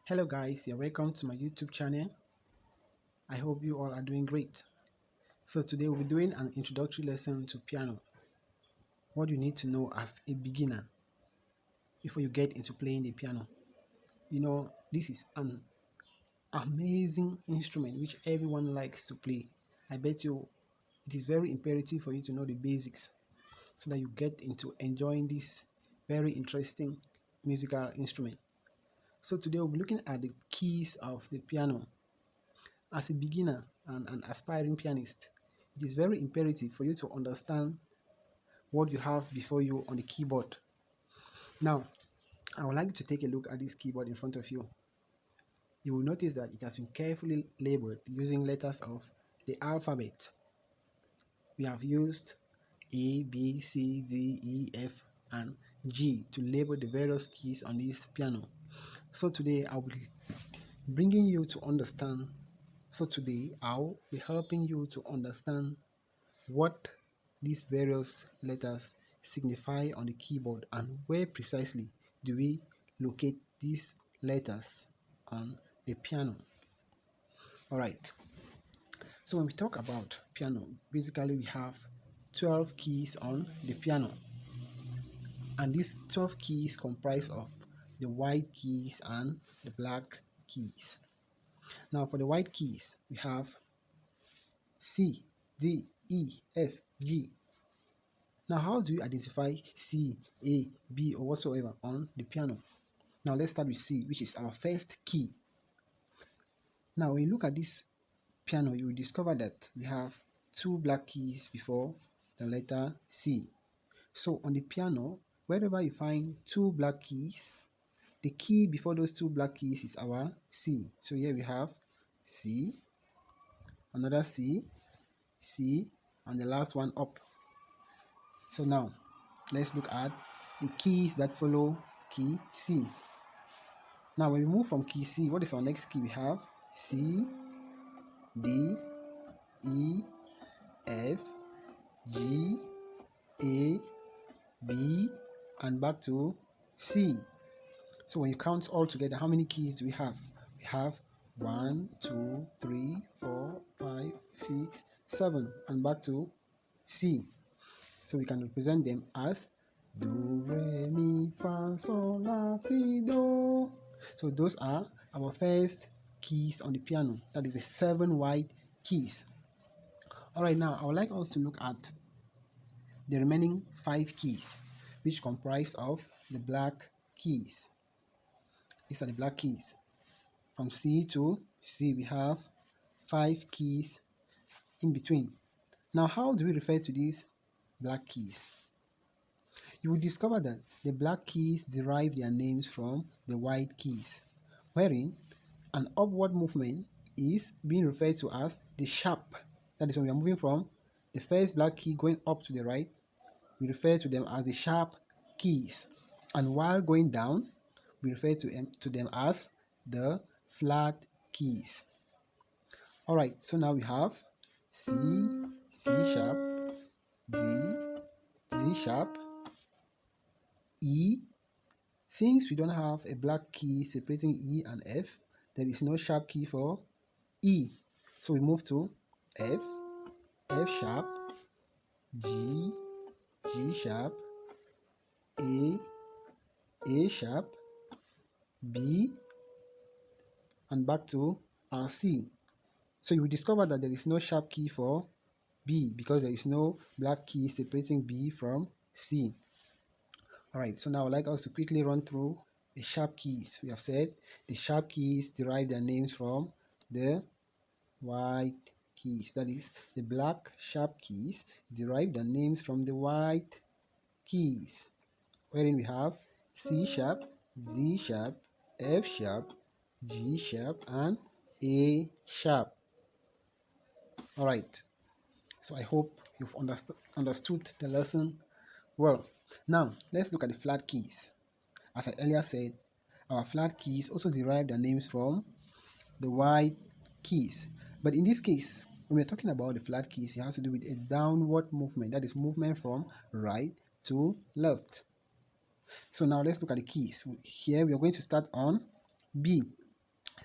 Hello guys, you're welcome to my YouTube channel. I hope you all are doing great. So today we'll be doing an introductory lesson to piano. What you need to know as a beginner before you get into playing the piano. This is an amazing instrument which everyone likes to play. I bet you it is very imperative for you to know the basics so that you get into enjoying this very interesting musical instrument. So today we'll be looking at the keys of the piano. As a beginner and an aspiring pianist, it is very imperative for you to understand what you have before you on the keyboard. Now, I would like you to take a look at this keyboard in front of you. You will notice that it has been carefully labeled using letters of the alphabet. We have used A, B, C, D, E, F, and G to label the various keys on this piano. So today I'll be bringing you to understand. So today I'll be helping you to understand what these various letters signify on the keyboard and where precisely do we locate these letters on the piano. Alright, so when we talk about piano, basically we have 12 keys on the piano, and these 12 keys comprise of the white keys and the black keys. Now for the white keys we have C, D, E, F, G. Now, how do you identify C, A, B, or whatsoever on the piano? Now, let's start with C, which is our first key. Now, when you look at this piano, you will discover that we have two black keys before the letter C. So, on the piano, wherever you find two black keys, the key before those two black keys is our C. So, here we have C, another C, C, and the last one up. So now, let's look at the keys that follow key C. Now, when we move from key C, what is our next key? We have C, D, E, F, G, A, B, and back to C. So when you count all together, how many keys do we have? We have 1, 2, 3, 4, 5, 6, 7, and back to C. So we can represent them as do, re, mi, fa, sol, la, ti, do. So those are our first keys on the piano. That is the 7 white keys. Alright, now I would like us to look at the remaining 5 keys, which comprise of the black keys. These are the black keys. From C to C, we have 5 keys in between. Now, how do we refer to these black keys? You will discover that the black keys derive their names from the white keys, wherein an upward movement is being referred to as the sharp. That is when we are moving from the first black key going up to the right, we refer to them as the sharp keys. And while going down, we refer to them as the flat keys. Alright, so now we have C, C sharp, D, D sharp, E. Since we don't have a black key separating E and F, there is no sharp key for E. So we move to F, F sharp, G, G sharp, A, A sharp, B, and back to our C. So you will discover that there is no sharp key for B because there is no black key separating B from C. Alright, so now I'd like us to quickly run through the sharp keys. We have said the sharp keys derive their names from the white keys. That is, the black sharp keys derive their names from the white keys, wherein we have C sharp, D sharp, F sharp, G sharp, and A sharp. Alright, so I hope you've understood the lesson well. Now, let's look at the flat keys. As I earlier said, our flat keys also derive their names from the white keys. But in this case, when we're talking about the flat keys, it has to do with a downward movement. That is movement from right to left. So now let's look at the keys. Here we are going to start on B.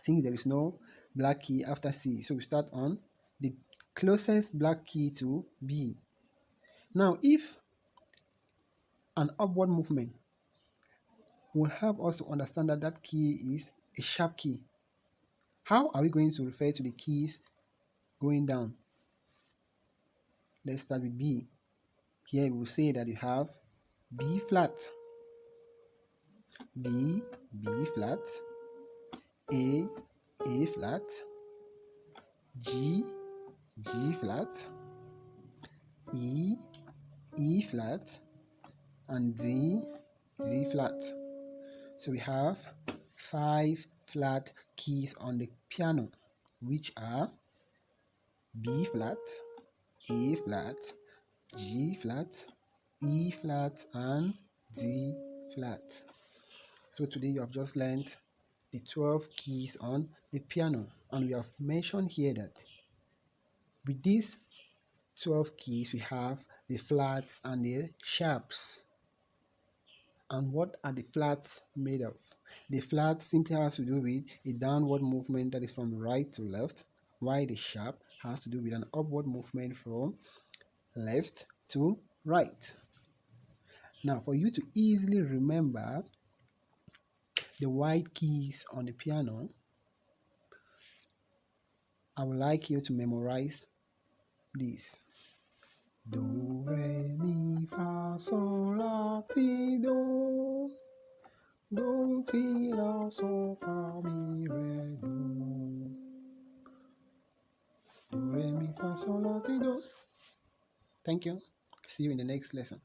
since there is no black key after C. So we start on the closest black key to B. Now, if an upward movement will help us to understand that that key is a sharp key, how are we going to refer to the keys going down? Let's start with B. Here we will say that you have B flat, B, B flat, A flat, G, G flat, E flat, and D flat. So we have 5 flat keys on the piano, which are B flat, A flat, G flat, E flat, and D flat. So today you have just learned the 12 keys on the piano, and we have mentioned here that with these 12 keys we have the flats and the sharps. And what are the flats made of? The flat simply has to do with a downward movement that is from right to left, while the sharp has to do with an upward movement from left to right. Now, for you to easily remember the white keys on the piano, I would like you to memorize this. Do, re, mi, fa, sol, la, ti, do. Do, ti, la, sol, fa, mi, re, do. Do, re, mi, fa, sol, la, ti, do. Thank you. See you in the next lesson.